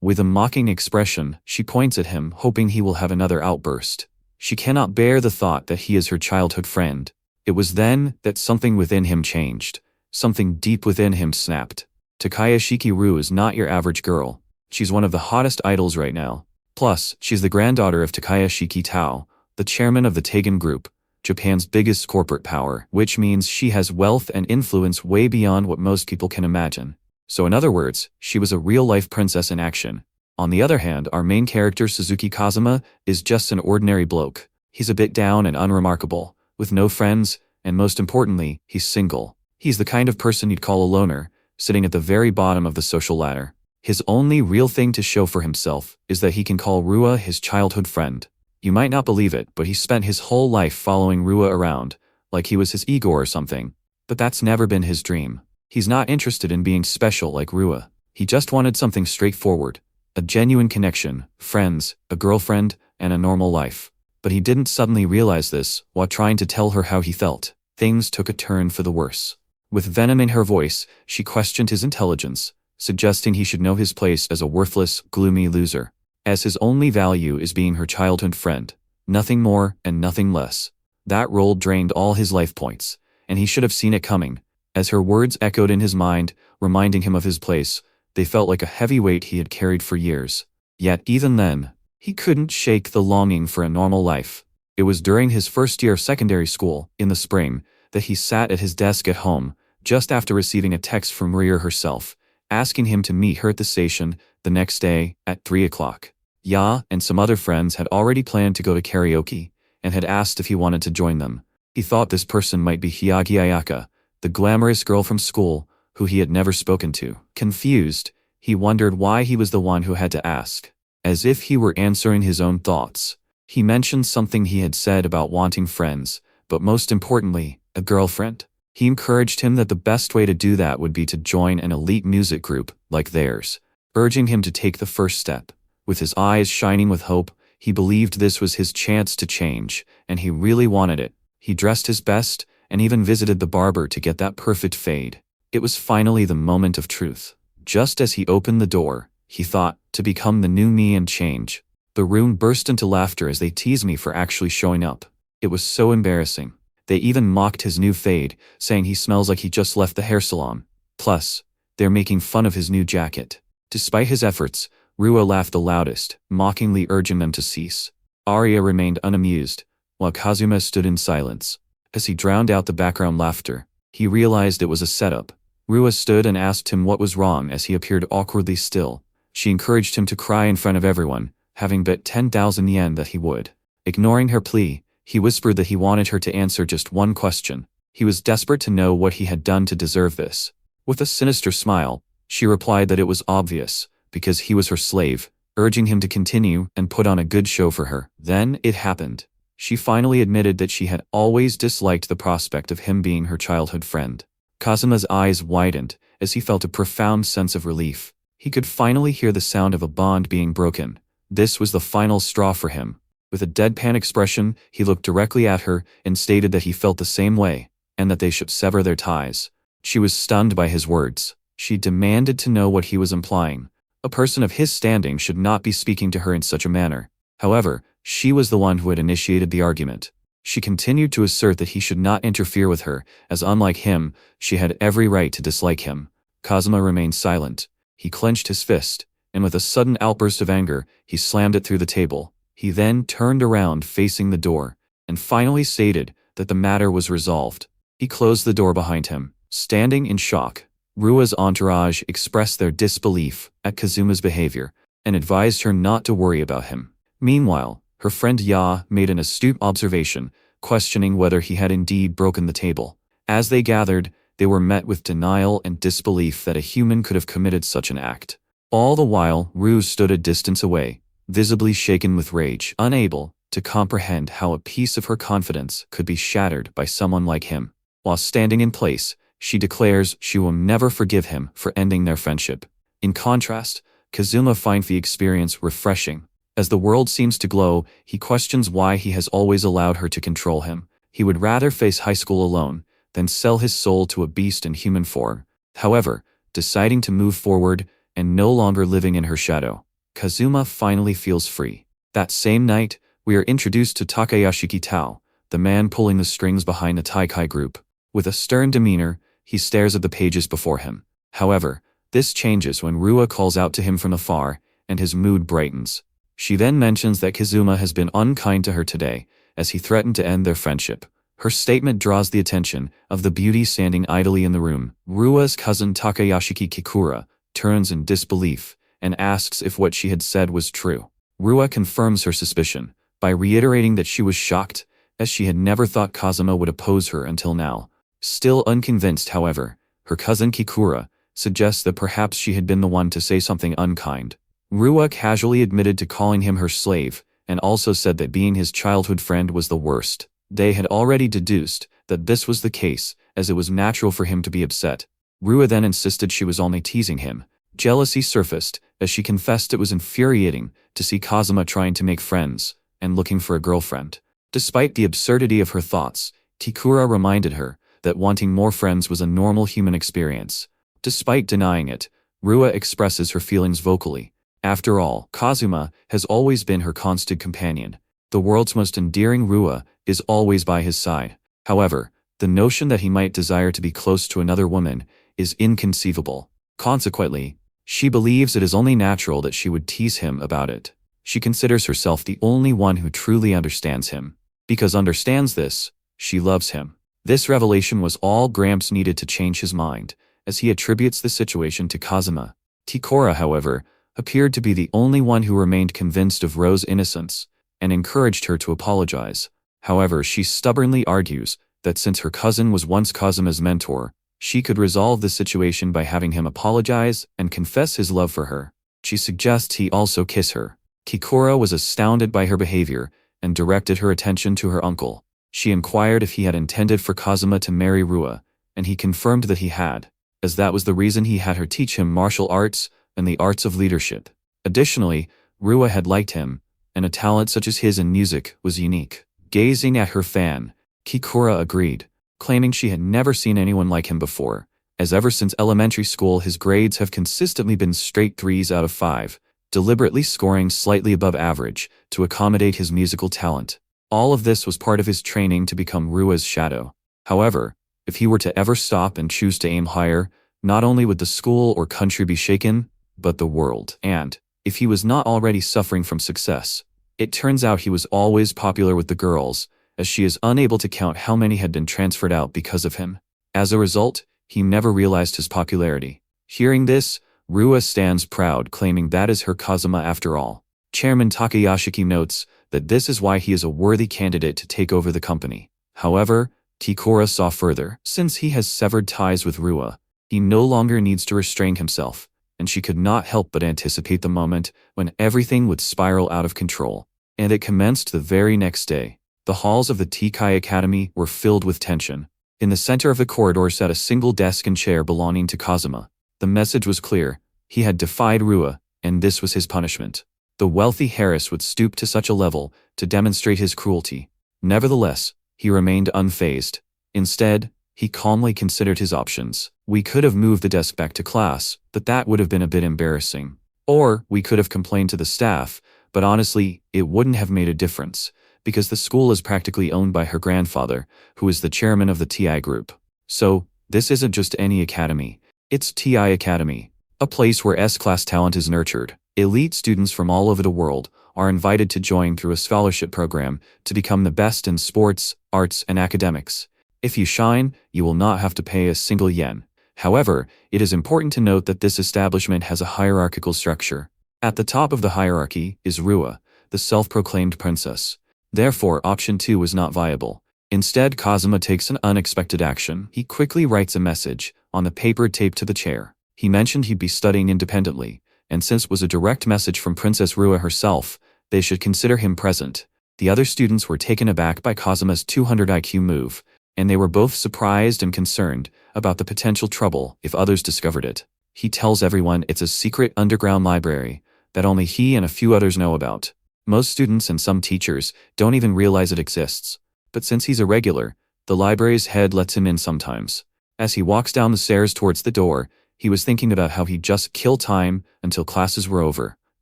With a mocking expression, she points at him, hoping he will have another outburst. She cannot bear the thought that he is her childhood friend. It was then that something within him changed. Something deep within him snapped. Takayashiki Rue is not your average girl. She's one of the hottest idols right now. Plus, she's the granddaughter of Takayashiki Tao, the chairman of the Tagen Group, Japan's biggest corporate power, which means she has wealth and influence way beyond what most people can imagine. So in other words, she was a real-life princess in action. On the other hand, our main character Suzuki Kazuma is just an ordinary bloke. He's a bit down and unremarkable, with no friends, and most importantly, he's single. He's the kind of person you'd call a loner, sitting at the very bottom of the social ladder. His only real thing to show for himself is that he can call Rua his childhood friend. You might not believe it, but he spent his whole life following Rua around, like he was his Igor or something. But that's never been his dream. He's not interested in being special like Rua. He just wanted something straightforward. A genuine connection, friends, a girlfriend, and a normal life. But he didn't suddenly realize this while trying to tell her how he felt. Things took a turn for the worse. With venom in her voice, she questioned his intelligence, suggesting he should know his place as a worthless, gloomy loser. As his only value is being her childhood friend. Nothing more and nothing less. That role drained all his life points, and he should have seen it coming. As her words echoed in his mind, reminding him of his place, they felt like a heavy weight he had carried for years. Yet even then, he couldn't shake the longing for a normal life. It was during his first year of secondary school, in the spring, that he sat at his desk at home, just after receiving a text from Ria herself, asking him to meet her at the station the next day at 3 o'clock. Ya and some other friends had already planned to go to karaoke, and had asked if he wanted to join them. He thought this person might be Hiyagi Ayaka, the glamorous girl from school, who he had never spoken to. Confused, he wondered why he was the one who had to ask. As if he were answering his own thoughts. He mentioned something he had said about wanting friends, but most importantly, a girlfriend. He encouraged him that the best way to do that would be to join an elite music group, like theirs, urging him to take the first step. With his eyes shining with hope, he believed this was his chance to change, and he really wanted it. He dressed his best, and even visited the barber to get that perfect fade. It was finally the moment of truth. Just as he opened the door, he thought, to become the new me and change. The room burst into laughter as they teased me for actually showing up. It was so embarrassing. They even mocked his new fade, saying he smells like he just left the hair salon. Plus, they're making fun of his new jacket. Despite his efforts, Rua laughed the loudest, mockingly urging them to cease. Arya remained unamused, while Kazuma stood in silence. As he drowned out the background laughter, he realized it was a setup. Rua stood and asked him what was wrong as he appeared awkwardly still. She encouraged him to cry in front of everyone, having bet 10,000 yen that he would. Ignoring her plea, he whispered that he wanted her to answer just one question. He was desperate to know what he had done to deserve this. With a sinister smile, she replied that it was obvious, because he was her slave, urging him to continue and put on a good show for her. Then it happened. She finally admitted that she had always disliked the prospect of him being her childhood friend. Kazuma's eyes widened as he felt a profound sense of relief. He could finally hear the sound of a bond being broken. This was the final straw for him. With a deadpan expression, he looked directly at her and stated that he felt the same way, and that they should sever their ties. She was stunned by his words. She demanded to know what he was implying. A person of his standing should not be speaking to her in such a manner. However, she was the one who had initiated the argument. She continued to assert that he should not interfere with her, as unlike him, she had every right to dislike him. Kazuma remained silent. He clenched his fist, and with a sudden outburst of anger, he slammed it through the table. He then turned around facing the door, and finally stated that the matter was resolved. He closed the door behind him. Standing in shock, Rua's entourage expressed their disbelief at Kazuma's behavior, and advised her not to worry about him. Meanwhile, her friend Ya made an astute observation, questioning whether he had indeed broken the table. As they gathered, they were met with denial and disbelief that a human could have committed such an act. All the while, Ru stood a distance away, visibly shaken with rage, unable to comprehend how a piece of her confidence could be shattered by someone like him. While standing in place, she declares she will never forgive him for ending their friendship. In contrast, Kazuma finds the experience refreshing. As the world seems to glow, he questions why he has always allowed her to control him. He would rather face high school alone than sell his soul to a beast in human form. However, deciding to move forward and no longer living in her shadow, Kazuma finally feels free. That same night, we are introduced to Takayashi Kitao, the man pulling the strings behind the Taikai group. With a stern demeanor, he stares at the pages before him. However, this changes when Rua calls out to him from afar, and his mood brightens. She then mentions that Kazuma has been unkind to her today, as he threatened to end their friendship. Her statement draws the attention of the beauty standing idly in the room. Rua's cousin Takayashi Kikura turns in disbelief and asks if what she had said was true. Rua confirms her suspicion by reiterating that she was shocked, as she had never thought Kazuma would oppose her until now. Still unconvinced, however, her cousin Kikura suggests that perhaps she had been the one to say something unkind. Rua casually admitted to calling him her slave, and also said that being his childhood friend was the worst. They had already deduced that this was the case, as it was natural for him to be upset. Rua then insisted she was only teasing him. Jealousy surfaced, as she confessed it was infuriating to see Kazuma trying to make friends and looking for a girlfriend. Despite the absurdity of her thoughts, Kikura reminded her that wanting more friends was a normal human experience. Despite denying it, Rua expresses her feelings vocally. After all, Kazuma has always been her constant companion. The world's most endearing Rua is always by his side. However, the notion that he might desire to be close to another woman is inconceivable. Consequently, she believes it is only natural that she would tease him about it. She considers herself the only one who truly understands him. Because understands this, she loves him. This revelation was all Gramps needed to change his mind, as he attributes the situation to Kazuma. Tikora, however, appeared to be the only one who remained convinced of Ro's innocence, and encouraged her to apologize. However, she stubbornly argues that since her cousin was once Kazuma's mentor, she could resolve the situation by having him apologize and confess his love for her. She suggests he also kiss her. Kikora was astounded by her behavior and directed her attention to her uncle. She inquired if he had intended for Kazuma to marry Rua, and he confirmed that he had, as that was the reason he had her teach him martial arts and the arts of leadership. Additionally, Rua had liked him, and a talent such as his in music was unique. Gazing at her fan, Kikura agreed, claiming she had never seen anyone like him before, as ever since elementary school his grades have consistently been straight 3s out of 5, deliberately scoring slightly above average to accommodate his musical talent. All of this was part of his training to become Rua's shadow. However, if he were to ever stop and choose to aim higher, not only would the school or country be shaken, but the world. And, if he was not already suffering from success, it turns out he was always popular with the girls, as she is unable to count how many had been transferred out because of him. As a result, he never realized his popularity. Hearing this, Rua stands proud, claiming that is her Kazuma after all. Chairman Takayashiki notes that this is why he is a worthy candidate to take over the company. However, Tikora saw further. Since he has severed ties with Rua, he no longer needs to restrain himself, and she could not help but anticipate the moment when everything would spiral out of control. And it commenced the very next day. The halls of the Tikai Academy were filled with tension. In the center of the corridor sat a single desk and chair belonging to Kazuma. The message was clear. He had defied Rua, and this was his punishment. The wealthy Harris would stoop to such a level to demonstrate his cruelty. Nevertheless, he remained unfazed. Instead, he calmly considered his options. We could have moved the desk back to class, but that would have been a bit embarrassing. Or, we could have complained to the staff, but honestly, it wouldn't have made a difference, because the school is practically owned by her grandfather, who is the chairman of the TI group. So, this isn't just any academy, it's TI Academy, a place where S-class talent is nurtured. Elite students from all over the world are invited to join through a scholarship program to become the best in sports, arts, and academics. If you shine, you will not have to pay a single yen. However, it is important to note that this establishment has a hierarchical structure. At the top of the hierarchy is Rua, the self-proclaimed princess. Therefore, option 2 was not viable. Instead, Kazuma takes an unexpected action. He quickly writes a message on the paper taped to the chair. He mentioned he'd be studying independently, and since it was a direct message from Princess Rua herself, they should consider him present. The other students were taken aback by Kazuma's 200 IQ move, and they were both surprised and concerned about the potential trouble if others discovered it. He tells everyone it's a secret underground library that only he and a few others know about. Most students and some teachers don't even realize it exists. But since he's a regular, the library's head lets him in sometimes. As he walks down the stairs towards the door, he was thinking about how he'd just kill time until classes were over.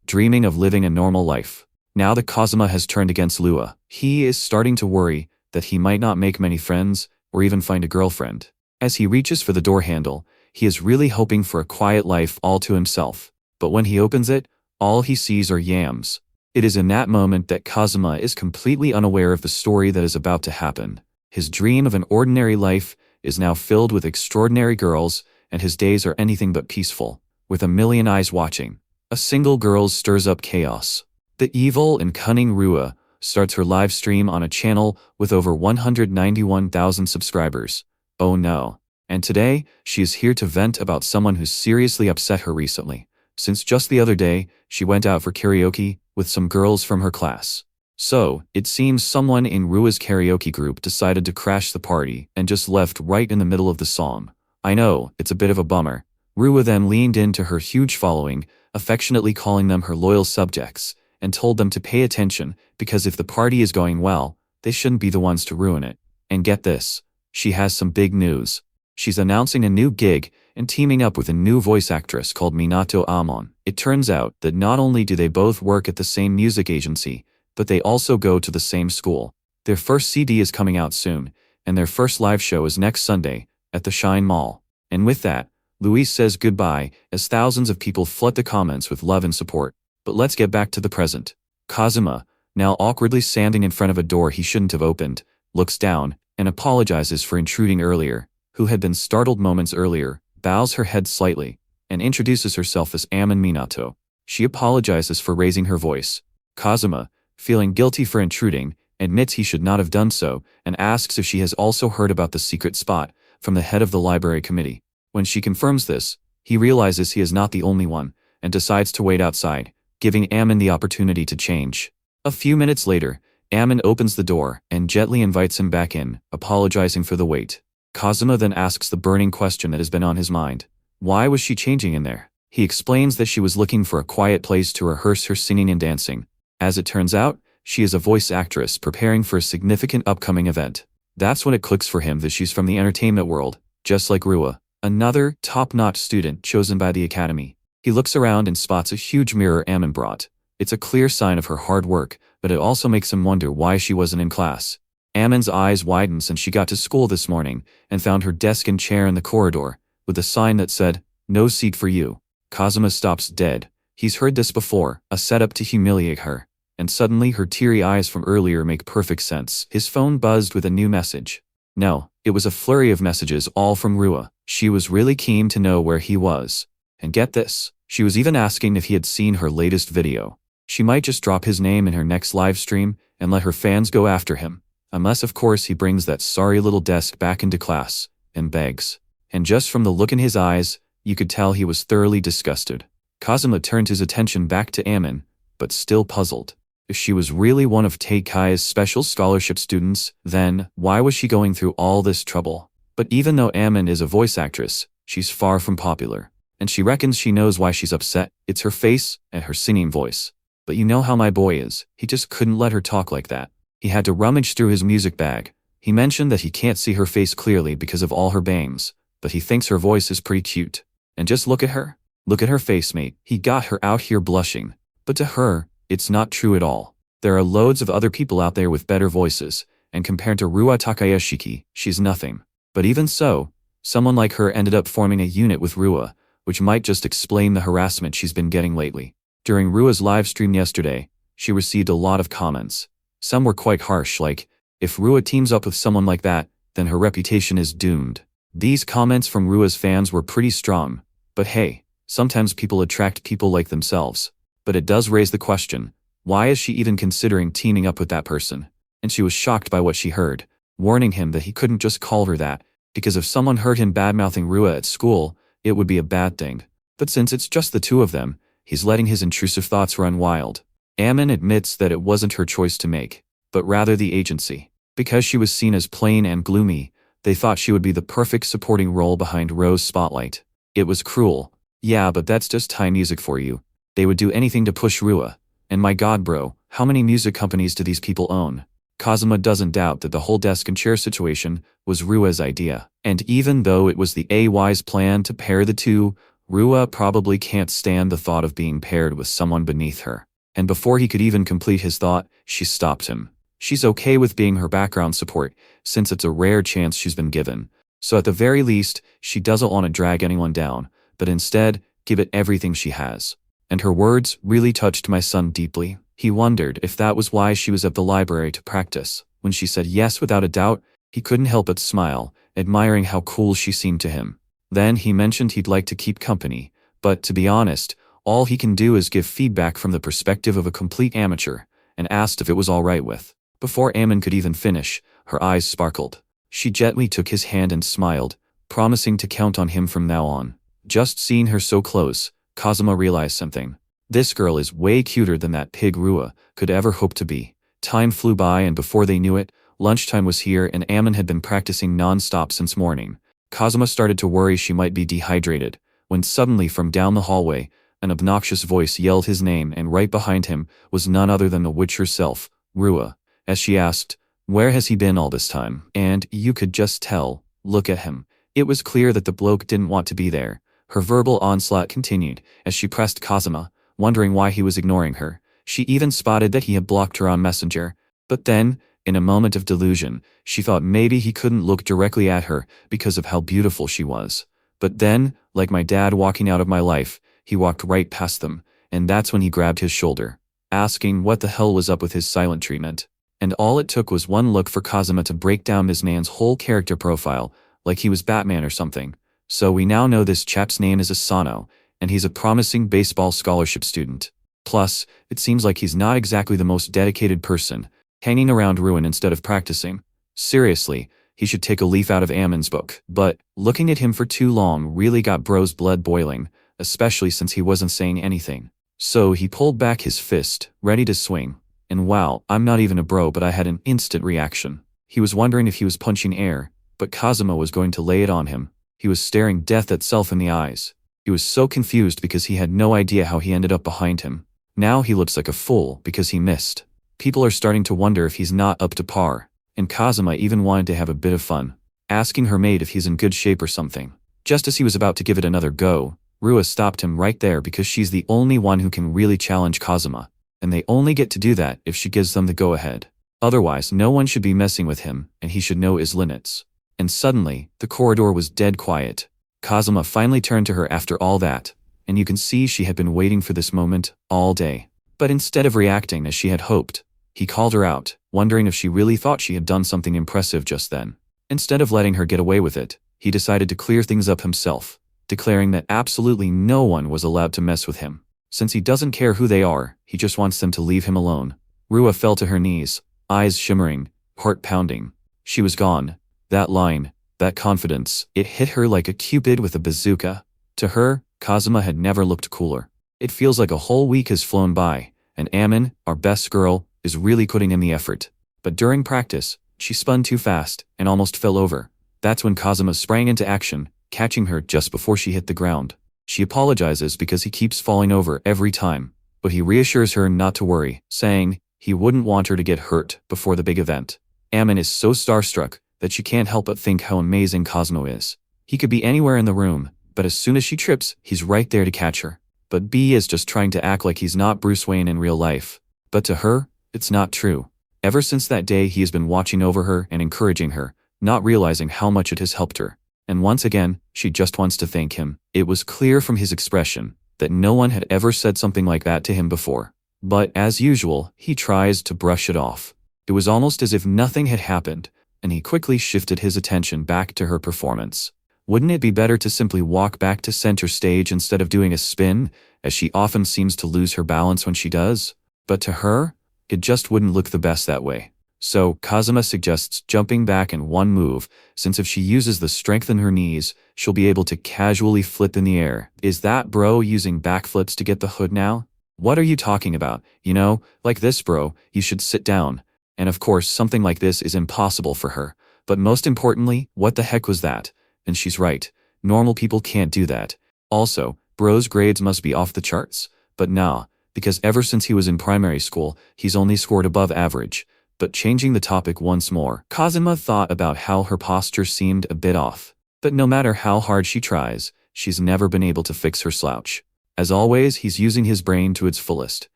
dreaming of living a normal life. Now that Kazuma has turned against Lua, he is starting to worry that he might not make many friends or even find a girlfriend. As he reaches for the door handle, he is really hoping for a quiet life all to himself. But when he opens it, all he sees are yams. It is in that moment that Kazuma is completely unaware of the story that is about to happen. His dream of an ordinary life is now filled with extraordinary girls, and his days are anything but peaceful. With a million eyes watching, a single girl stirs up chaos. The evil and cunning Rua starts her live stream on a channel with over 191,000 subscribers. Oh no. And today, she is here to vent about someone who's seriously upset her recently. Since just the other day, she went out for karaoke with some girls from her class. So, it seems someone in Rua's karaoke group decided to crash the party and just left right in the middle of the song. I know, it's a bit of a bummer. Rua then leaned into her huge following, affectionately calling them her loyal subjects, and told them to pay attention because if the party is going well, they shouldn't be the ones to ruin it. And get this, she has some big news. She's announcing a new gig and teaming up with a new voice actress called Minato Amon. It turns out that not only do they both work at the same music agency, but they also go to the same school. Their first CD is coming out soon, and their first live show is next Sunday at the Shine Mall. And with that, Luis says goodbye as thousands of people flood the comments with love and support. But let's get back to the present. Kazuma, now awkwardly standing in front of a door he shouldn't have opened, looks down and apologizes for intruding earlier. Who had been startled moments earlier, bows her head slightly, and introduces herself as Amon Minato. She apologizes for raising her voice. Kazuma, feeling guilty for intruding, admits he should not have done so, and asks if she has also heard about the secret spot from the head of the library committee. When she confirms this, he realizes he is not the only one, and decides to wait outside, giving Amon the opportunity to change. A few minutes later, Amon opens the door and gently invites him back in, apologizing for the wait. Kazuma then asks the burning question that has been on his mind. Why was she changing in there? He explains that she was looking for a quiet place to rehearse her singing and dancing. As it turns out, she is a voice actress preparing for a significant upcoming event. That's when it clicks for him that she's from the entertainment world, just like Rua, another top-notch student chosen by the academy. He looks around and spots a huge mirror Amon brought. It's a clear sign of her hard work, but it also makes him wonder why she wasn't in class. Amon's eyes widens and she got to school this morning and found her desk and chair in the corridor, with a sign that said, "No seat for you." Kazuma stops dead. He's heard this before, a setup to humiliate her. And suddenly her teary eyes from earlier make perfect sense. His phone buzzed with a new message. No, it was a flurry of messages all from Rua. She was really keen to know where he was. And get this, she was even asking if he had seen her latest video. She might just drop his name in her next live stream and let her fans go after him. Unless of course he brings that sorry little desk back into class and begs. And just from the look in his eyes, you could tell he was thoroughly disgusted. Kazuma turned his attention back to Amon, but still puzzled. If she was really one of Teikai's special scholarship students, then why was she going through all this trouble? But even though Amon is a voice actress, she's far from popular. And she reckons she knows why she's upset. It's her face and her singing voice. But you know how my boy is, he just couldn't let her talk like that. He had to rummage through his music bag. He mentioned that he can't see her face clearly because of all her bangs, but he thinks her voice is pretty cute. And just look at her. Look at her face, mate. He got her out here blushing. But to her, it's not true at all. There are loads of other people out there with better voices, and compared to Rua Takayashiki, she's nothing. But even so, someone like her ended up forming a unit with Rua, which might just explain the harassment she's been getting lately. During Rua's live stream yesterday, she received a lot of comments. Some were quite harsh, like, if Rua teams up with someone like that, then her reputation is doomed. These comments from Rua's fans were pretty strong. But hey, sometimes people attract people like themselves. But it does raise the question, why is she even considering teaming up with that person? And she was shocked by what she heard, warning him that he couldn't just call her that, because if someone heard him badmouthing Rua at school, it would be a bad thing. But since it's just the two of them, he's letting his intrusive thoughts run wild. Amon admits that it wasn't her choice to make, but rather the agency. Because she was seen as plain and gloomy, they thought she would be the perfect supporting role behind Rose's spotlight. It was cruel. Yeah, but that's just Thai music for you. They would do anything to push Rua. And my god bro, how many music companies do these people own? Kazuma doesn't doubt that the whole desk and chair situation was Rua's idea. And even though it was the AY's plan to pair the two, Rua probably can't stand the thought of being paired with someone beneath her. And before he could even complete his thought, she stopped him. She's okay with being her background support, since it's a rare chance she's been given. So at the very least, she doesn't want to drag anyone down, but instead, give it everything she has. And her words really touched my son deeply. He wondered if that was why she was at the library to practice. When she said yes without a doubt, he couldn't help but smile, admiring how cool she seemed to him. Then he mentioned he'd like to keep company, but to be honest, all he can do is give feedback from the perspective of a complete amateur, and asked if it was all right with. Before Ammon could even finish, her eyes sparkled. She gently took his hand and smiled, promising to count on him from now on. Just seeing her so close, Kazuma realized something. This girl is way cuter than that pig Rua could ever hope to be. Time flew by, and before they knew it, lunchtime was here and Ammon had been practicing non-stop since morning. Kazuma started to worry she might be dehydrated, when suddenly from down the hallway, an obnoxious voice yelled his name, and right behind him was none other than the witch herself, Rua. As she asked, "Where has he been all this time?" And you could just tell, look at him. It was clear that the bloke didn't want to be there. Her verbal onslaught continued as she pressed Kazuma, wondering why he was ignoring her. She even spotted that he had blocked her on Messenger. But then, in a moment of delusion, she thought maybe he couldn't look directly at her because of how beautiful she was. But then, like my dad walking out of my life, he walked right past them, and that's when he grabbed his shoulder, asking what the hell was up with his silent treatment. And all it took was one look for Kazuma to break down this man's whole character profile, like he was Batman or something. So we now know this chap's name is Asano, and he's a promising baseball scholarship student. Plus, it seems like he's not exactly the most dedicated person, hanging around Ruin instead of practicing. Seriously, he should take a leaf out of Ammon's book. But looking at him for too long really got Bro's blood boiling, especially since he wasn't saying anything. So he pulled back his fist, ready to swing. And wow, I'm not even a bro, but I had an instant reaction. He was wondering if he was punching air, but Kazuma was going to lay it on him. He was staring death itself in the eyes. He was so confused because he had no idea how he ended up behind him. Now he looks like a fool because he missed. People are starting to wonder if he's not up to par, and Kazuma even wanted to have a bit of fun, asking her maid if he's in good shape or something. Just as he was about to give it another go, Rua stopped him right there because she's the only one who can really challenge Kazuma. And they only get to do that if she gives them the go-ahead. Otherwise, no one should be messing with him, and he should know his limits. And suddenly, the corridor was dead quiet. Kazuma finally turned to her after all that, and you can see she had been waiting for this moment all day. But instead of reacting as she had hoped, he called her out, wondering if she really thought she had done something impressive just then. Instead of letting her get away with it, he decided to clear things up himself, declaring that absolutely no one was allowed to mess with him. Since he doesn't care who they are, he just wants them to leave him alone. Rua fell to her knees, eyes shimmering, heart pounding. She was gone. That line, that confidence, it hit her like a cupid with a bazooka. To her, Kazuma had never looked cooler. It feels like a whole week has flown by, and Ammon, our best girl, is really putting in the effort. But during practice, she spun too fast and almost fell over. That's when Kazuma sprang into action, catching her just before she hit the ground. She apologizes because he keeps falling over every time, but he reassures her not to worry, saying he wouldn't want her to get hurt before the big event. Ammon is so starstruck that she can't help but think how amazing Cosmo is. He could be anywhere in the room, but as soon as she trips, he's right there to catch her. But B is just trying to act like he's not Bruce Wayne in real life. But to her, it's not true. Ever since that day, he has been watching over her and encouraging her, not realizing how much it has helped her. And once again, she just wants to thank him. It was clear from his expression that no one had ever said something like that to him before. But as usual, he tries to brush it off. It was almost as if nothing had happened, and he quickly shifted his attention back to her performance. Wouldn't it be better to simply walk back to center stage instead of doing a spin, as she often seems to lose her balance when she does? But to her, it just wouldn't look the best that way. So Kazuma suggests jumping back in one move, since if she uses the strength in her knees, she'll be able to casually flip in the air. Is that bro using backflips to get the hood now? What are you talking about? You know, like this bro, you should sit down. And of course something like this is impossible for her. But most importantly, what the heck was that? And she's right. Normal people can't do that. Also, bro's grades must be off the charts. But nah, because ever since he was in primary school, he's only scored above average. But changing the topic once more, Kazuma thought about how her posture seemed a bit off. But no matter how hard she tries, she's never been able to fix her slouch. As always, he's using his brain to its fullest,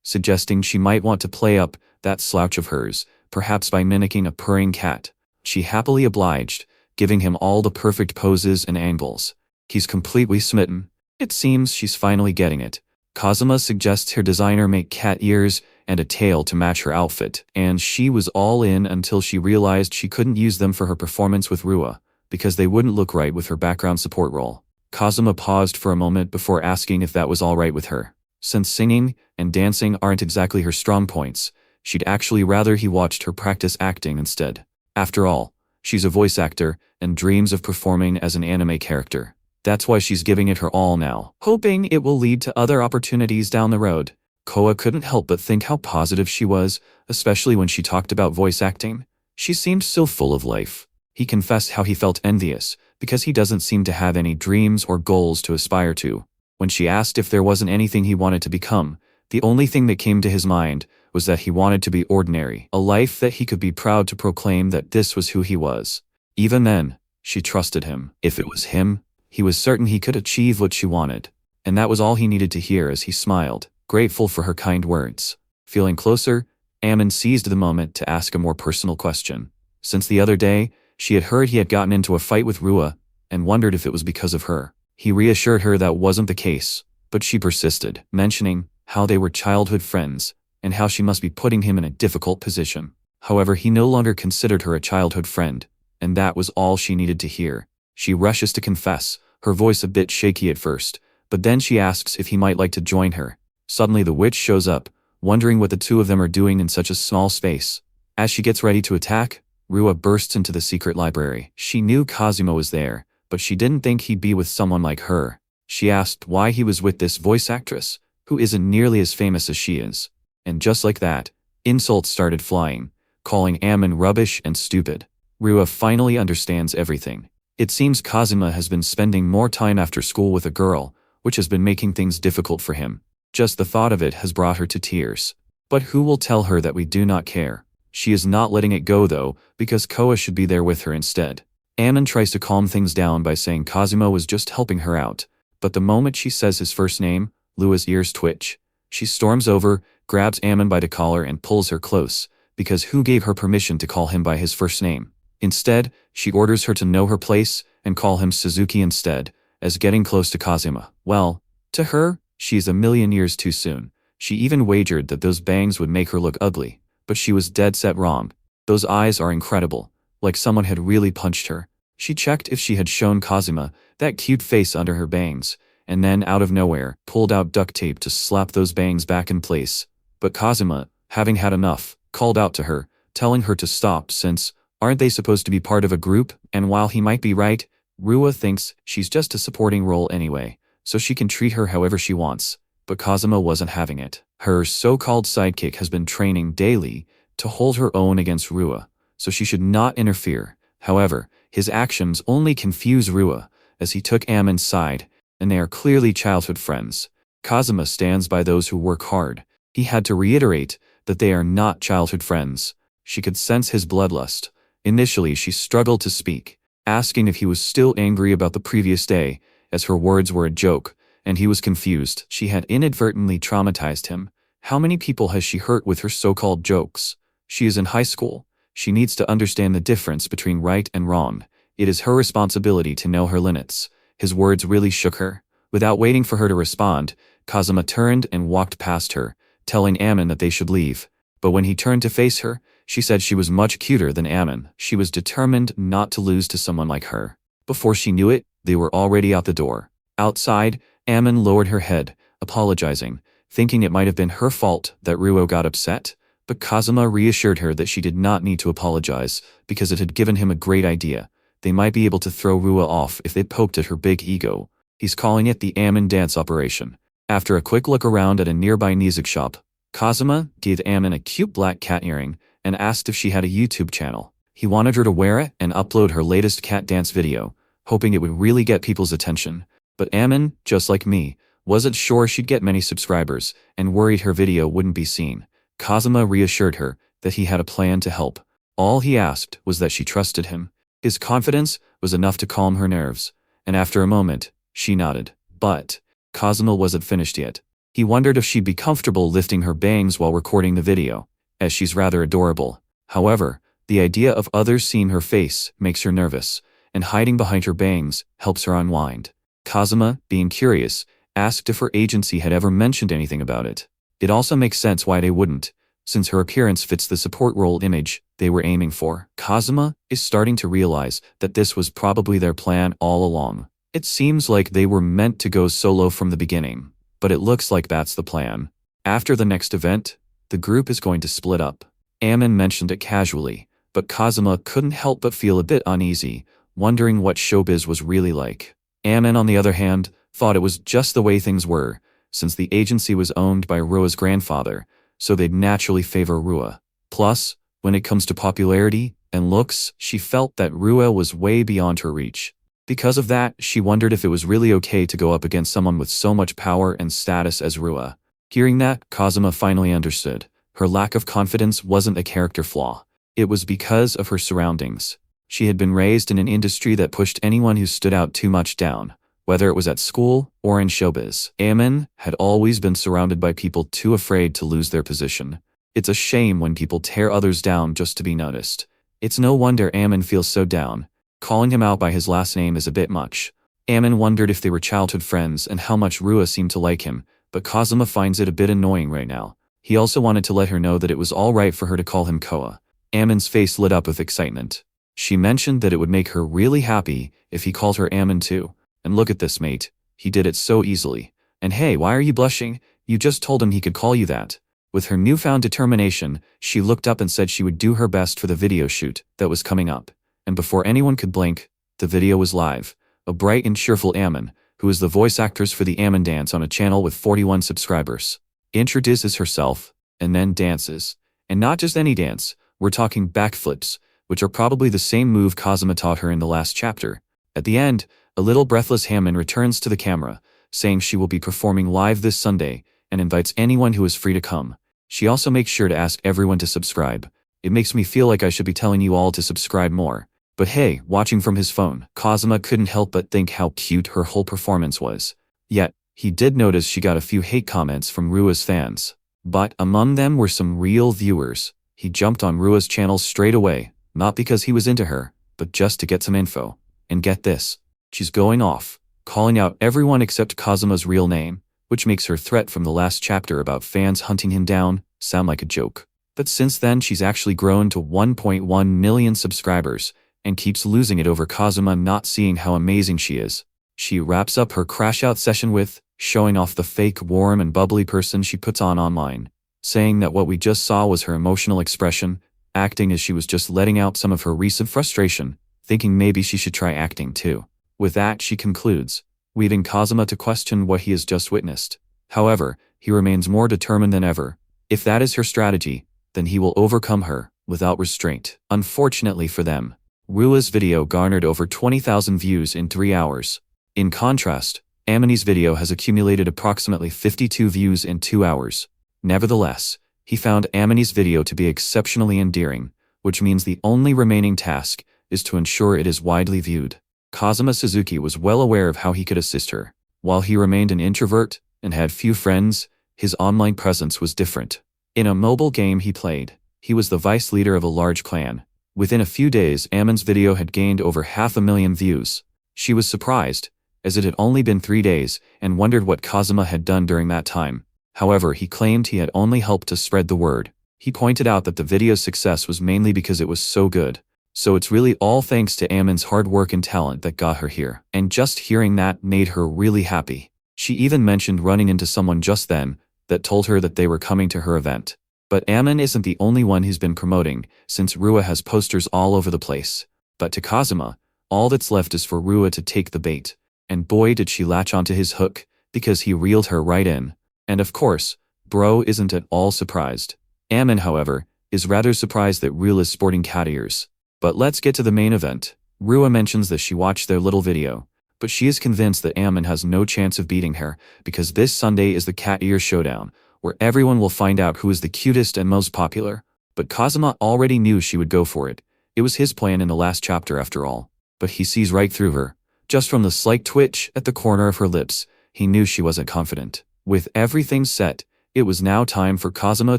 suggesting she might want to play up that slouch of hers, perhaps by mimicking a purring cat. She happily obliged, giving him all the perfect poses and angles. He's completely smitten. It seems she's finally getting it. Kazuma suggests her designer make cat ears and a tail to match her outfit, and she was all in until she realized she couldn't use them for her performance with Rua, because they wouldn't look right with her background support role. Kazuma paused for a moment before asking if that was all right with her. Since singing and dancing aren't exactly her strong points, she'd actually rather he watched her practice acting instead. After all, she's a voice actor and dreams of performing as an anime character. That's why she's giving it her all now, hoping it will lead to other opportunities down the road. Koa couldn't help but think how positive she was, especially when she talked about voice acting. She seemed so full of life. He confessed how he felt envious, because he doesn't seem to have any dreams or goals to aspire to. When she asked if there wasn't anything he wanted to become, the only thing that came to his mind was that he wanted to be ordinary, a life that he could be proud to proclaim that this was who he was. Even then, she trusted him. If it was him, he was certain he could achieve what she wanted. And that was all he needed to hear as he smiled, grateful for her kind words. Feeling closer, Ammon seized the moment to ask a more personal question. Since the other day, she had heard he had gotten into a fight with Rua, and wondered if it was because of her. He reassured her that wasn't the case, but she persisted, mentioning how they were childhood friends, and how she must be putting him in a difficult position. However, he no longer considered her a childhood friend, and that was all she needed to hear. She rushes to confess, her voice a bit shaky at first, but then she asks if he might like to join her. Suddenly the witch shows up, wondering what the two of them are doing in such a small space. As she gets ready to attack, Rua bursts into the secret library. She knew Kazuma was there, but she didn't think he'd be with someone like her. She asked why he was with this voice actress, who isn't nearly as famous as she is. And just like that, insults started flying, calling Ammon rubbish and stupid. Rua finally understands everything. It seems Kazuma has been spending more time after school with a girl, which has been making things difficult for him. Just the thought of it has brought her to tears. But who will tell her that we do not care? She is not letting it go though, because Koa should be there with her instead. Ammon tries to calm things down by saying Kazuma was just helping her out, but the moment she says his first name, Lua's ears twitch. She storms over, grabs Ammon by the collar and pulls her close, because who gave her permission to call him by his first name? Instead, she orders her to know her place and call him Suzuki instead, as getting close to Kazuma. Well, to her, she's a million years too soon. She even wagered that those bangs would make her look ugly, but she was dead set wrong. Those eyes are incredible, like someone had really punched her. She checked if she had shown Kazuma that cute face under her bangs, and then out of nowhere, pulled out duct tape to slap those bangs back in place. But Kazuma, having had enough, called out to her, telling her to stop since, aren't they supposed to be part of a group? And while he might be right, Rua thinks she's just a supporting role anyway, so she can treat her however she wants. But Kazuma wasn't having it. Her so-called sidekick has been training daily to hold her own against Rua, so she should not interfere. However, his actions only confuse Rua, as he took Ammon's side, and they are clearly childhood friends. Kazuma stands by those who work hard. He had to reiterate that they are not childhood friends. She could sense his bloodlust. Initially, she struggled to speak, asking if he was still angry about the previous day, as her words were a joke, and he was confused. She had inadvertently traumatized him. How many people has she hurt with her so-called jokes? She is in high school. She needs to understand the difference between right and wrong. It is her responsibility to know her limits. His words really shook her. Without waiting for her to respond, Kazuma turned and walked past her, telling Ammon that they should leave. But when he turned to face her, she said she was much cuter than Ammon. She was determined not to lose to someone like her. Before she knew it, they were already out the door. Outside, Ammon lowered her head, apologizing, thinking it might have been her fault that Ruo got upset. But Kazuma reassured her that she did not need to apologize, because it had given him a great idea. They might be able to throw Rua off if they poked at her big ego. He's calling it the Ammon dance operation. After a quick look around at a nearby music shop, Kazuma gave Ammon a cute black cat earring and asked if she had a YouTube channel. He wanted her to wear it and upload her latest cat dance video, hoping it would really get people's attention. But Ammon, just like me, wasn't sure she'd get many subscribers and worried her video wouldn't be seen. Kazuma reassured her that he had a plan to help. All he asked was that she trusted him. His confidence was enough to calm her nerves, and after a moment, She nodded. But Kazuma wasn't finished yet. He wondered if she'd be comfortable lifting her bangs while recording the video, as she's rather adorable. However, the idea of others seeing her face makes her nervous, and hiding behind her bangs helps her unwind. Kazuma, being curious, asked if her agency had ever mentioned anything about it. It also makes sense why they wouldn't, since her appearance fits the support role image they were aiming for. Kazuma is starting to realize that this was probably their plan all along. It seems like they were meant to go solo from the beginning, but it looks like that's the plan. After the next event, the group is going to split up. Ammon mentioned it casually, but Kazuma couldn't help but feel a bit uneasy, wondering what showbiz was really like. Ammon, on the other hand, thought it was just the way things were, since the agency was owned by Rua's grandfather, so they'd naturally favor Rua. Plus, when it comes to popularity and looks, she felt that Rua was way beyond her reach. Because of that, she wondered if it was really okay to go up against someone with so much power and status as Rua. Hearing that, Kazuma finally understood. Her lack of confidence wasn't a character flaw. It was because of her surroundings. She had been raised in an industry that pushed anyone who stood out too much down, whether it was at school or in showbiz. Ammon had always been surrounded by people too afraid to lose their position. It's a shame when people tear others down just to be noticed. It's no wonder Ammon feels so down. Calling him out by his last name is a bit much. Ammon wondered if they were childhood friends and how much Rua seemed to like him, but Kazuma finds it a bit annoying right now. He also wanted to let her know that it was all right for her to call him Koa. Ammon's face lit up with excitement. She mentioned that it would make her really happy if he called her Ammon too. And look at this, mate. He did it so easily. And hey, why are you blushing? You just told him he could call you that. With her newfound determination, she looked up and said she would do her best for the video shoot that was coming up. And before anyone could blink, the video was live. A bright and cheerful Ammon, who is the voice actress for the Ammon dance on a channel with 41 subscribers, introduces herself, and then dances. And not just any dance, we're talking backflips, which are probably the same move Kazuma taught her in the last chapter. At the end, a little breathless Ammon returns to the camera, saying she will be performing live this Sunday, and invites anyone who is free to come. She also makes sure to ask everyone to subscribe. It makes me feel like I should be telling you all to subscribe more. But hey, watching from his phone, Kazuma couldn't help but think how cute her whole performance was. Yet, he did notice she got a few hate comments from Rua's fans. But among them were some real viewers. He jumped on Rua's channel straight away, not because he was into her, but just to get some info. And get this, she's going off, calling out everyone except Kazuma's real name, which makes her threat from the last chapter about fans hunting him down sound like a joke. But since then she's actually grown to 1.1 million subscribers, and keeps losing it over Kazuma not seeing how amazing she is. She wraps up her crash out session with showing off the fake warm and bubbly person she puts on online, saying that what we just saw was her emotional expression, acting as she was just letting out some of her recent frustration, thinking maybe she should try acting too. With that, she concludes, leaving Kazuma to question what he has just witnessed. However, he remains more determined than ever. If that is her strategy, then he will overcome her, without restraint. Unfortunately for them, Rua's video garnered over 20,000 views in 3 hours. In contrast, Ammon's video has accumulated approximately 52 views in 2 hours. Nevertheless, he found Ammon's video to be exceptionally endearing, which means the only remaining task is to ensure it is widely viewed. Kazuma Suzuki was well aware of how he could assist her. While he remained an introvert and had few friends, his online presence was different. In a mobile game he played, he was the vice leader of a large clan. Within a few days, Ammon's video had gained over 500,000 views. She was surprised, as it had only been 3 days, and wondered what Kazuma had done during that time. However, he claimed he had only helped to spread the word. He pointed out that the video's success was mainly because it was so good. So it's really all thanks to Ammon's hard work and talent that got her here. And just hearing that made her really happy. She even mentioned running into someone just then that told her that they were coming to her event. But Ammon isn't the only one he's been promoting, since Rua has posters all over the place. But to Kazuma, all that's left is for Rua to take the bait. And boy did she latch onto his hook, because he reeled her right in. And of course, bro isn't at all surprised. Ammon, however, is rather surprised that Rua is sporting cat ears. But let's get to the main event. Rua mentions that she watched their little video, but she is convinced that Ammon has no chance of beating her, because this Sunday is the cat ear showdown, where everyone will find out who is the cutest and most popular. But Kazuma already knew she would go for it. It was his plan in the last chapter after all. But he sees right through her. Just from the slight twitch at the corner of her lips, he knew she wasn't confident. With everything set, it was now time for Kazuma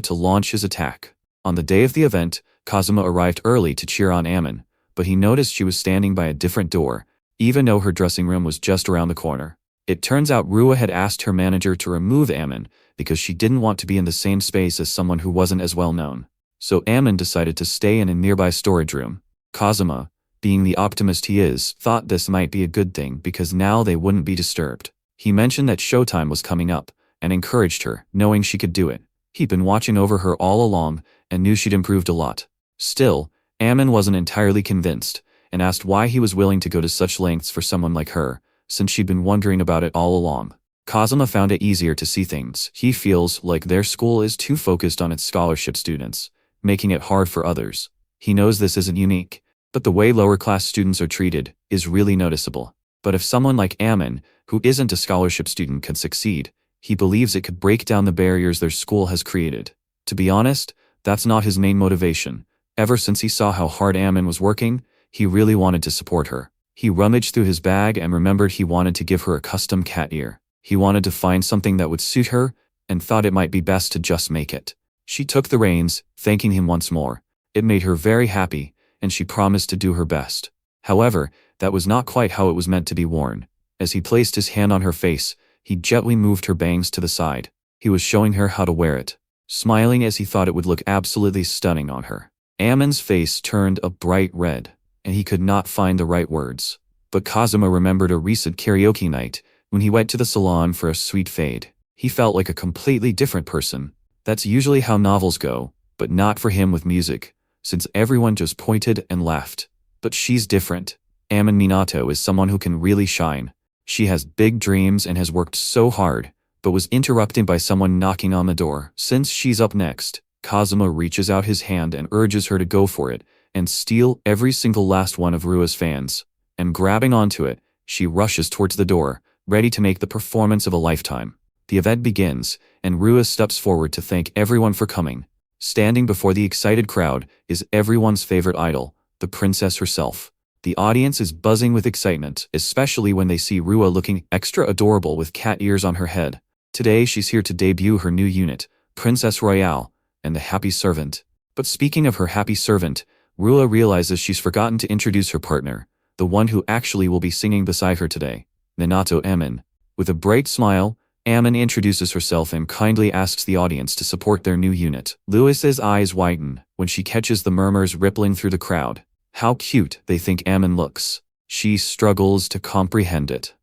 to launch his attack. On the day of the event, Kazuma arrived early to cheer on Ammon, but he noticed she was standing by a different door, even though her dressing room was just around the corner. It turns out Rua had asked her manager to remove Ammon because she didn't want to be in the same space as someone who wasn't as well known. So Ammon decided to stay in a nearby storage room. Kazuma, being the optimist he is, thought this might be a good thing because now they wouldn't be disturbed. He mentioned that showtime was coming up and encouraged her, knowing she could do it. He'd been watching over her all along and knew she'd improved a lot. Still, Ammon wasn't entirely convinced and asked why he was willing to go to such lengths for someone like her, since she'd been wondering about it all along. Kazuma found it easier to see things. He feels like their school is too focused on its scholarship students, making it hard for others. He knows this isn't unique, but the way lower-class students are treated is really noticeable. But if someone like Ammon, who isn't a scholarship student, could succeed, he believes it could break down the barriers their school has created. To be honest, that's not his main motivation. Ever since he saw how hard Ammon was working, he really wanted to support her. He rummaged through his bag and remembered he wanted to give her a custom cat ear. He wanted to find something that would suit her and thought it might be best to just make it. She took the reins, thanking him once more. It made her very happy, and she promised to do her best. However, that was not quite how it was meant to be worn. As he placed his hand on her face, he gently moved her bangs to the side. He was showing her how to wear it, smiling as he thought it would look absolutely stunning on her. Ammon's face turned a bright red, and he could not find the right words. But Kazuma remembered a recent karaoke night when he went to the salon for a sweet fade. He felt like a completely different person. That's usually how novels go, but not for him with music, since everyone just pointed and laughed. But she's different. Ammon Minato is someone who can really shine. She has big dreams and has worked so hard, but was interrupted by someone knocking on the door. Since she's up next, Kazuma reaches out his hand and urges her to go for it and steal every single last one of Rua's fans. And grabbing onto it, she rushes towards the door, ready to make the performance of a lifetime. The event begins, and Rua steps forward to thank everyone for coming. Standing before the excited crowd is everyone's favorite idol, the princess herself. The audience is buzzing with excitement, especially when they see Rua looking extra adorable with cat ears on her head. Today she's here to debut her new unit, Princess Royale, and the Happy Servant. But speaking of her happy servant, Rua realizes she's forgotten to introduce her partner, the one who actually will be singing beside her today, Minato Ammon. With a bright smile, Ammon introduces herself and kindly asks the audience to support their new unit. Louis's eyes widen when she catches the murmurs rippling through the crowd. How cute they think Ammon looks. She struggles to comprehend it.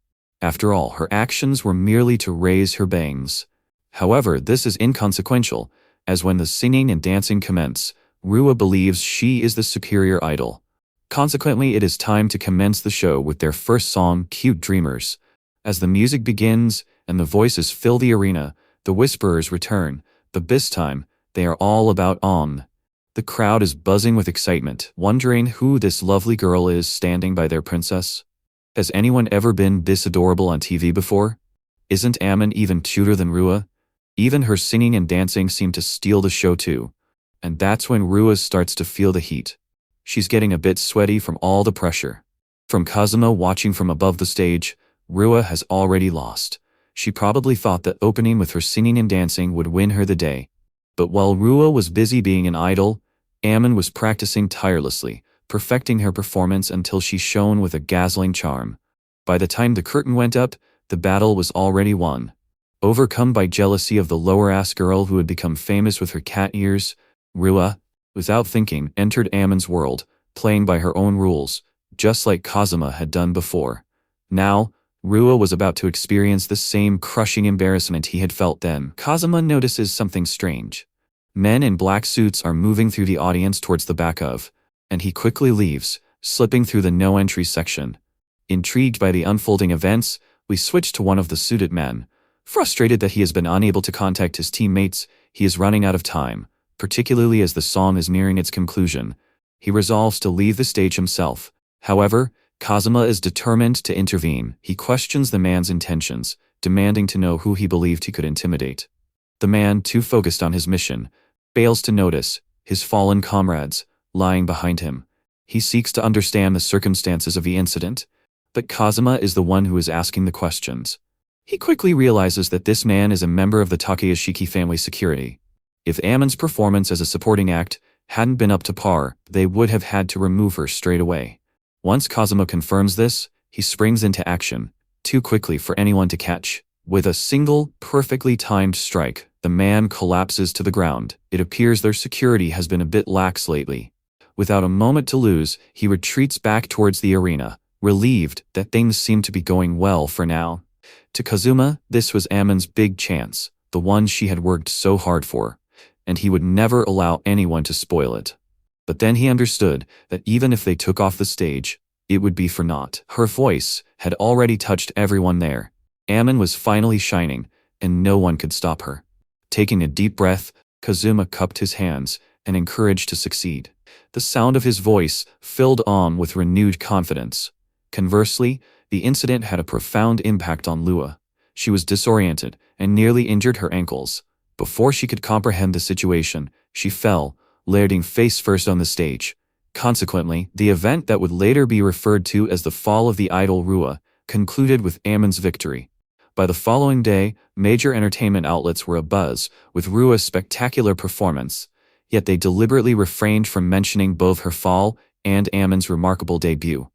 After all, her actions were merely to raise her bangs. However, this is inconsequential, as when the singing and dancing commence, Rua believes she is the superior idol. Consequently, it is time to commence the show with their first song, Cute Dreamers. As the music begins and the voices fill the arena, the whisperers return, but this time, they are all about Om. The crowd is buzzing with excitement, wondering who this lovely girl is standing by their princess. Has anyone ever been this adorable on TV before? Isn't Ammon even cuter than Rua? Even her singing and dancing seem to steal the show too. And that's when Rua starts to feel the heat. She's getting a bit sweaty from all the pressure. From Kazuma watching from above the stage, Rua has already lost. She probably thought that opening with her singing and dancing would win her the day. But while Rua was busy being an idol, Ammon was practicing tirelessly, perfecting her performance until she shone with a dazzling charm. By the time the curtain went up, the battle was already won. Overcome by jealousy of the lower-ass girl who had become famous with her cat ears, Rua, without thinking, entered Ammon's world, playing by her own rules, just like Kazuma had done before. Now, Rua was about to experience the same crushing embarrassment he had felt then. Kazuma notices something strange. Men in black suits are moving through the audience towards the back of, and he quickly leaves, slipping through the no-entry section. Intrigued by the unfolding events, we switch to one of the suited men. Frustrated that he has been unable to contact his teammates, he is running out of time, particularly as the song is nearing its conclusion. He resolves to leave the stage himself. However, Kazuma is determined to intervene. He questions the man's intentions, demanding to know who he believed he could intimidate. The man, too focused on his mission, fails to notice his fallen comrades lying behind him. He seeks to understand the circumstances of the incident, but Kazuma is the one who is asking the questions. He quickly realizes that this man is a member of the Takayashiki family security. If Amon's performance as a supporting act hadn't been up to par, they would have had to remove her straight away. Once Kazuma confirms this, he springs into action, too quickly for anyone to catch. With a single, perfectly timed strike, the man collapses to the ground. It appears their security has been a bit lax lately. Without a moment to lose, he retreats back towards the arena, relieved that things seem to be going well for now. To Kazuma, this was Amon's big chance, the one she had worked so hard for, and he would never allow anyone to spoil it. But then he understood that even if they took off the stage, it would be for naught. Her voice had already touched everyone there. Amon was finally shining, and no one could stop her. Taking a deep breath, Kazuma cupped his hands and encouraged to succeed. The sound of his voice filled Am with renewed confidence. Conversely, the incident had a profound impact on Lua. She was disoriented and nearly injured her ankles. Before she could comprehend the situation, she fell, landing face first on the stage. Consequently, the event that would later be referred to as the fall of the idol Rua concluded with Amon's victory. By the following day, major entertainment outlets were abuzz with Rua's spectacular performance, yet they deliberately refrained from mentioning both her fall and Amon's remarkable debut.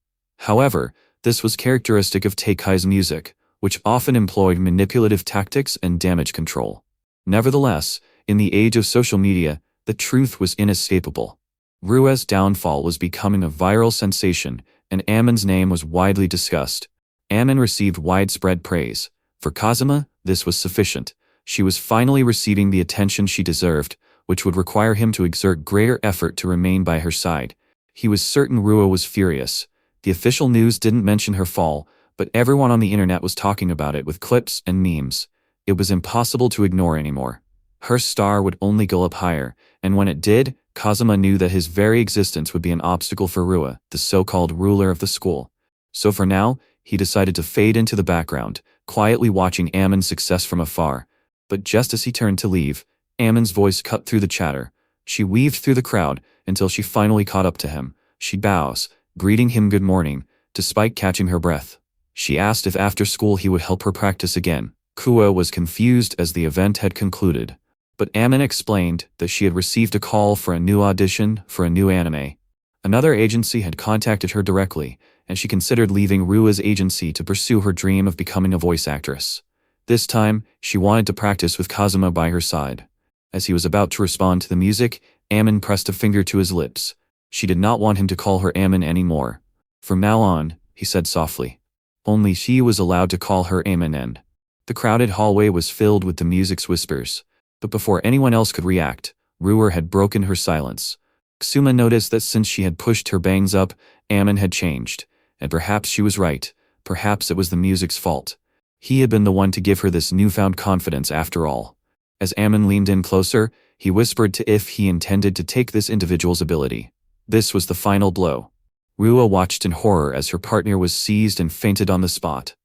However, this was characteristic of Teikai's music, which often employed manipulative tactics and damage control. Nevertheless, in the age of social media, the truth was inescapable. Rua's downfall was becoming a viral sensation, and Amon's name was widely discussed. Amon received widespread praise. For Kazuma, this was sufficient. She was finally receiving the attention she deserved, which would require him to exert greater effort to remain by her side. He was certain Rua was furious. The official news didn't mention her fall, but everyone on the internet was talking about it with clips and memes. It was impossible to ignore anymore. Her star would only go up higher, and when it did, Kazuma knew that his very existence would be an obstacle for Rua, the so-called ruler of the school. So for now, he decided to fade into the background, quietly watching Amon's success from afar. But just as he turned to leave, Amon's voice cut through the chatter. She weaved through the crowd until she finally caught up to him. She bows, greeting him good morning, despite catching her breath. She asked if after school he would help her practice again. Kua was confused as the event had concluded, but Amon explained that she had received a call for a new audition for a new anime. Another agency had contacted her directly, and she considered leaving Rua's agency to pursue her dream of becoming a voice actress. This time, she wanted to practice with Kazuma by her side. As he was about to respond to the music, Amon pressed a finger to his lips. She did not want him to call her Amon anymore. From now on, he said softly. Only she was allowed to call her Amon. The crowded hallway was filled with the music's whispers. But before anyone else could react, Rua had broken her silence. Kusuma noticed that since she had pushed her bangs up, Amon had changed. And perhaps she was right. Perhaps it was the music's fault. He had been the one to give her this newfound confidence after all. As Amon leaned in closer, he whispered to if he intended to take this individual's ability. This was the final blow. Rua watched in horror as her partner was seized and fainted on the spot.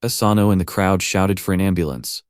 Asano and the crowd shouted for an ambulance.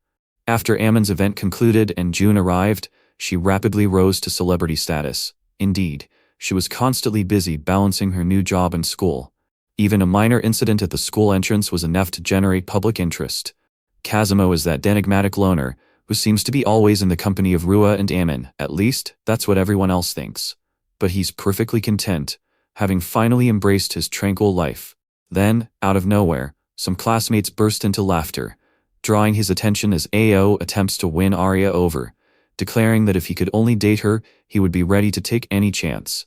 After Amon's event concluded and June arrived, she rapidly rose to celebrity status. Indeed, she was constantly busy balancing her new job and school. Even a minor incident at the school entrance was enough to generate public interest. Kazuma was that enigmatic loner, who seems to be always in the company of Rua and Amon. At least, that's what everyone else thinks. But he's perfectly content, having finally embraced his tranquil life. Then, out of nowhere, some classmates burst into laughter, drawing his attention as Ao attempts to win Arya over, declaring that if he could only date her, he would be ready to take any chance.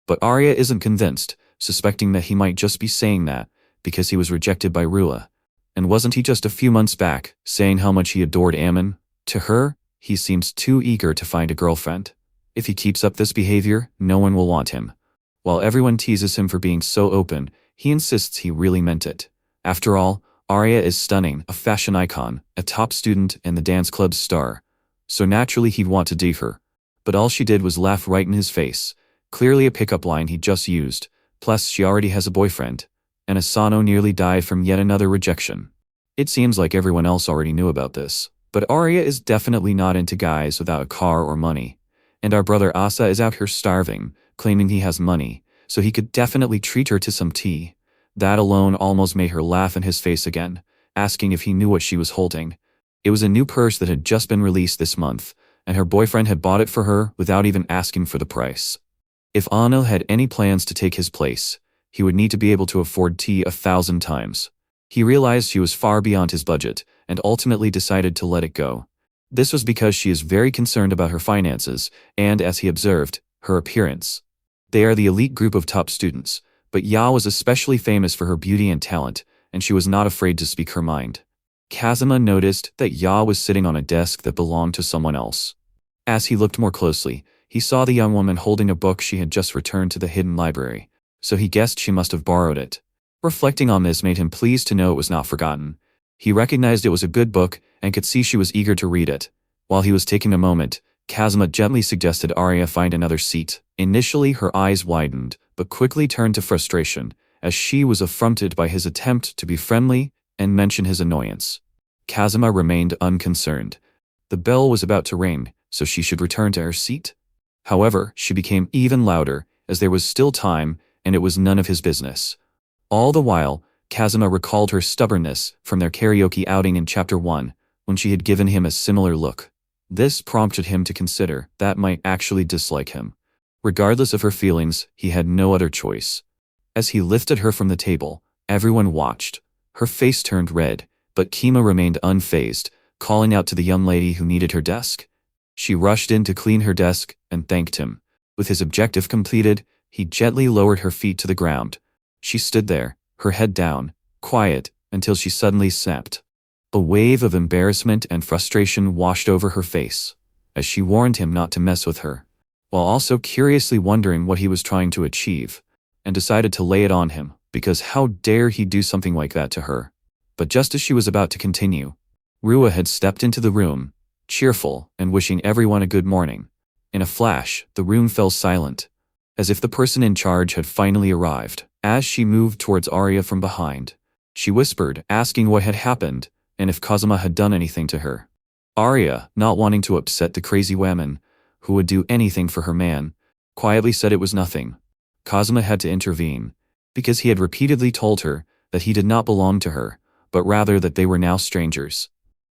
But Arya isn't convinced, suspecting that he might just be saying that because he was rejected by Rua. And wasn't he just a few months back saying how much he adored Amon? To her, he seems too eager to find a girlfriend. If he keeps up this behavior, no one will want him. While everyone teases him for being so open, he insists he really meant it. After all, Arya is stunning, a fashion icon, a top student and the dance club's star. So naturally he'd want to date her. But all she did was laugh right in his face, clearly a pickup line he just used. Plus she already has a boyfriend. And Asano nearly died from yet another rejection. It seems like everyone else already knew about this. But Arya is definitely not into guys without a car or money. And our brother Asa is out here starving, claiming he has money, so he could definitely treat her to some tea. That alone almost made her laugh in his face again, asking if he knew what she was holding. It was a new purse that had just been released this month, and her boyfriend had bought it for her without even asking for the price. If Anil had any plans to take his place, he would need to be able to afford tea 1,000 times. He realized she was far beyond his budget, and ultimately decided to let it go. This was because she is very concerned about her finances, and, as he observed, her appearance. They are the elite group of top students, but Ya was especially famous for her beauty and talent, and she was not afraid to speak her mind. Kazuma noticed that Ya was sitting on a desk that belonged to someone else. As he looked more closely, he saw the young woman holding a book she had just returned to the hidden library, so he guessed she must have borrowed it. Reflecting on this made him pleased to know it was not forgotten. He recognized it was a good book and could see she was eager to read it. While he was taking a moment, Kazuma gently suggested Arya find another seat. Initially her eyes widened, but quickly turned to frustration, as she was affronted by his attempt to be friendly and mention his annoyance. Kazuma remained unconcerned. The bell was about to ring, so she should return to her seat. However, she became even louder, as there was still time, and it was none of his business. All the while, Kazuma recalled her stubbornness from their karaoke outing in Chapter 1, when she had given him a similar look. This prompted him to consider that might actually dislike him. Regardless of her feelings, he had no other choice. As he lifted her from the table, everyone watched. Her face turned red, but Kima remained unfazed, calling out to the young lady who needed her desk. She rushed in to clean her desk and thanked him. With his objective completed, he gently lowered her feet to the ground. She stood there, her head down, quiet, until she suddenly snapped. A wave of embarrassment and frustration washed over her face, as she warned him not to mess with her, while also curiously wondering what he was trying to achieve, and decided to lay it on him, because how dare he do something like that to her. But just as she was about to continue, Rua had stepped into the room, cheerful and wishing everyone a good morning. In a flash, the room fell silent, as if the person in charge had finally arrived. As she moved towards Arya from behind, she whispered, asking what had happened, and if Kazuma had done anything to her. Arya, not wanting to upset the crazy woman, who would do anything for her man, quietly said it was nothing. Kazuma had to intervene, because he had repeatedly told her that he did not belong to her, but rather that they were now strangers.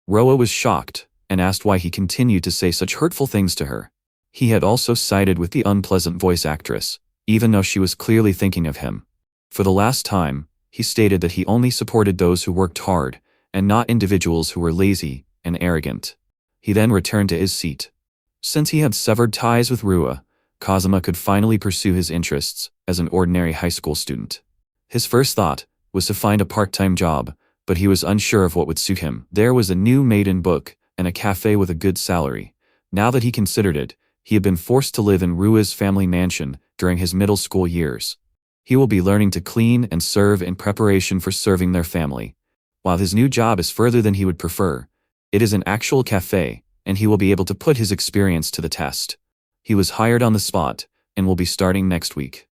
Roa was shocked, and asked why he continued to say such hurtful things to her. He had also sided with the unpleasant voice actress, even though she was clearly thinking of him. For the last time, he stated that he only supported those who worked hard, and not individuals who were lazy and arrogant. He then returned to his seat. Since he had severed ties with Rua, Kazuma could finally pursue his interests as an ordinary high school student. His first thought was to find a part-time job, but he was unsure of what would suit him. There was a new maiden book and a cafe with a good salary. Now that he considered it, he had been forced to live in Rua's family mansion during his middle school years. He will be learning to clean and serve in preparation for serving their family. While his new job is further than he would prefer, it is an actual cafe, and he will be able to put his experience to the test. He was hired on the spot, and will be starting next week.